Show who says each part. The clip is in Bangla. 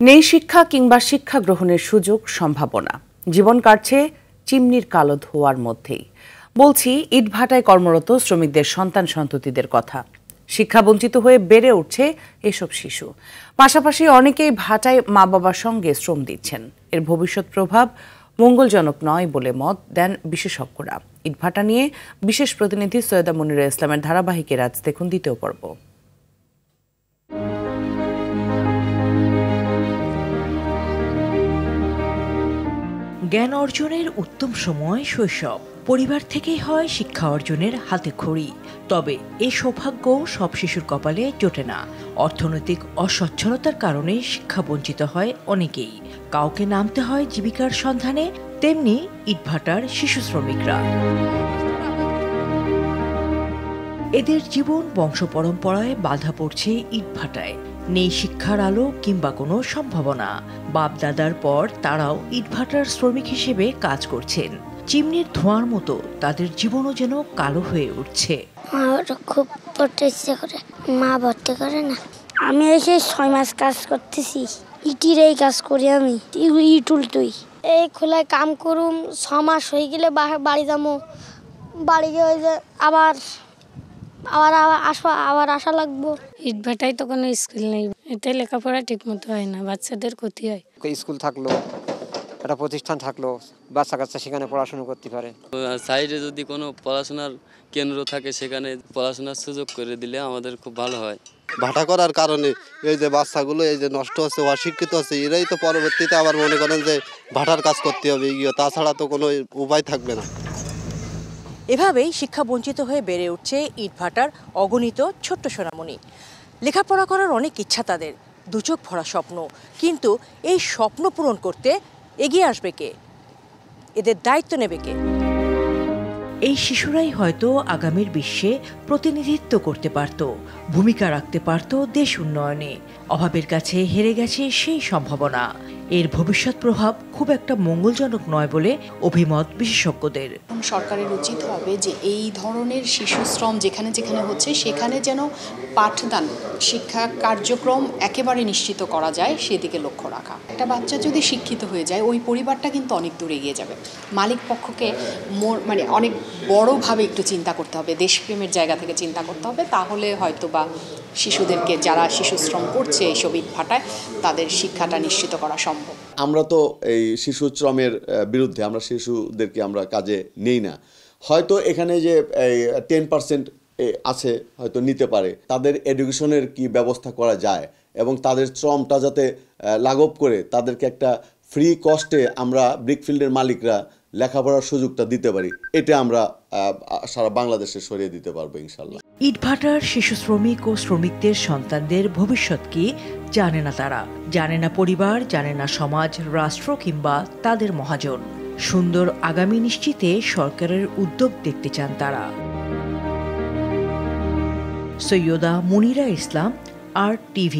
Speaker 1: নেই শিক্ষা কিংবা শিক্ষা গ্রহণের সুযোগ সম্ভাবনা, জীবন কাটছে চিমনির কালো ধোঁয়ার মধ্যেই। বলছি ইটভাটায় কর্মরত শ্রমিকদের সন্তান সন্ততিদের কথা। শিক্ষা বঞ্চিত হয়ে বেড়ে উঠছে এসব শিশু। পাশাপাশি অনেকেই ভাটায় মা বাবার সঙ্গে শ্রম দিচ্ছেন। এর ভবিষ্যৎ প্রভাব মঙ্গলজনক নয় বলে মত দেন বিশেষজ্ঞরা। ইটভাটা নিয়ে বিশেষ প্রতিনিধি সৈয়দা মুনিরা ইসলামের ধারাবাহিকের আজ দেখুন দ্বিতীয় পর্ব।
Speaker 2: জ্ঞান অর্জনের উত্তম সময় শৈশব। পরিবার থেকেই হয় শিক্ষা অর্জনের হাতেখড়ি। তবে এই সৌভাগ্য সব শিশুর কপালে জোটে না। অর্থনৈতিক অসচ্ছলতার কারণে শিক্ষা বঞ্চিত হয় অনেকেই। কাউকে নামতে হয় জীবিকার সন্ধানে, তেমনি ইটভাটার শিশু শ্রমিকরা। এদের জীবন বংশ পরম্পরায় বাধা পড়ছে ইটভাটায়। নেই শিক্ষার আলো কিংবা কোনো সম্ভাবনা। বাপ দাদার পর তারাও ইটভাটার শ্রমিক হিসেবে কাজ করছেন। চিমনির ধোঁয়ার মতো তাদের জীবনও যেন কালো হয়ে উঠছে।
Speaker 3: খুব পড়তে ইচ্ছে করে, মা ভর্তি করে না। আমি এসে 6 মাস কাজ করতেছি, ইটির এই কাজ করি আমি, ইট উল্টুই। এই খোলায় কাম করুম, 6 মাস হয়ে গেলে বাড়ি যাবো। বাড়ি গিয়ে ওই যে আবার আসা লাগবো।
Speaker 4: ইটভাটায় তো কোনো স্কুল নেই, এতে লেখাপড়া ঠিক মতো হয় না, বাচ্চাদের ক্ষতি হয়।
Speaker 5: স্কুল থাকলো, একটা প্রতিষ্ঠান থাকলো, বাচ্চা কাচ্চা সেখানে পড়াশোনা করতে পারে।
Speaker 6: সাইডে যদি কোনো পড়াশোনার কেন্দ্র থাকে সেখানে পড়াশোনার সুযোগ করে দিলে আমাদের খুব ভালো হয়।
Speaker 7: ভাটা করার কারণে এই যে বাচ্চাগুলো এই যে নষ্ট হচ্ছে, অশিক্ষিত হচ্ছে, এরাই তো পরবর্তীতে আবার মনে করেন যে ভাটার কাজ করতে হবে, তাছাড়া তো কোনো উপায় থাকবে না।
Speaker 2: এভাবেই শিক্ষা বঞ্চিত হয়ে বেড়ে উঠছে ইটভাটার অগণিত ছোট্ট সোনামণি। লেখাপড়া করার অনেক ইচ্ছা তাদের, দুচোখ ভরা স্বপ্ন। কিন্তু এই স্বপ্ন পূরণ করতে এগিয়ে আসবে কে? এদের দায়িত্ব নেবে কে? এই শিশুরাই হয়তো আগামীর বিশ্বে প্রতিনিধিত্ব করতে পারত, ভূমিকা রাখতে পারত দেশ উন্নয়নে। অভাবের কাছে হেরে গেছে সেই সম্ভাবনা। এর ভবিষ্যৎ প্রভাব খুব একটা মঙ্গলজনক নয় বলে অভিমত বিশেষজ্ঞদের।
Speaker 8: সরকারের উচিত হবে যে এই ধরনের শিশু শ্রম যেখানে যেখানে হচ্ছে সেখানে যেন পাঠদান শিক্ষা কার্যক্রম একেবারে নিশ্চিত করা যায়, সেদিকে লক্ষ্য রাখা। একটা বাচ্চা যদি শিক্ষিত হয়ে যায়, ওই পরিবারটা কিন্তু অনেক দূর এগিয়ে যাবে। মালিক পক্ষকে অনেক বড়ভাবে একটু চিন্তা করতে হবে, দেশপ্রেমের জায়গা থেকে চিন্তা করতে হবে। তাহলে হয়তো বা শিশুদেরকে, যারা শিশু শ্রম করছে এইসব ইটভাটায়, তাদের শিক্ষাটা নিশ্চিত করা সম্ভব।
Speaker 9: আমরা তো এই শিশু শ্রমের বিরুদ্ধে, আমরা শিশুদেরকে আমরা কাজে নেই না। হয়তো এখানে যে 10% আছে হয়তো নিতে পারে, তাদের এডুকেশনের কি ব্যবস্থা করা যায় এবং তাদের শ্রমটা যাতে লাঘব করে তাদেরকে একটা ফ্রি কস্টে আমরা ব্রিকফিল্ডের মালিকরা লেখাপড়ার সুযোগটা দিতে পারি, এটা আমরা সারা বাংলাদেশে সরিয়ে দিতে পারবো ইনশাল্লাহ।
Speaker 2: ইটভাটার শিশু শ্রমিক ও শ্রমিকদের সন্তানদের ভবিষ্যৎ কি জানে না তারা, জানে না পরিবার, জানে না সমাজ, রাষ্ট্র কিংবা তাদের মহাজন। সুন্দর আগামী নিশ্চিতে সরকারের উদ্যোগ দেখতে চান তারা। সৈয়দা মুনিরা ইসলাম, RTV।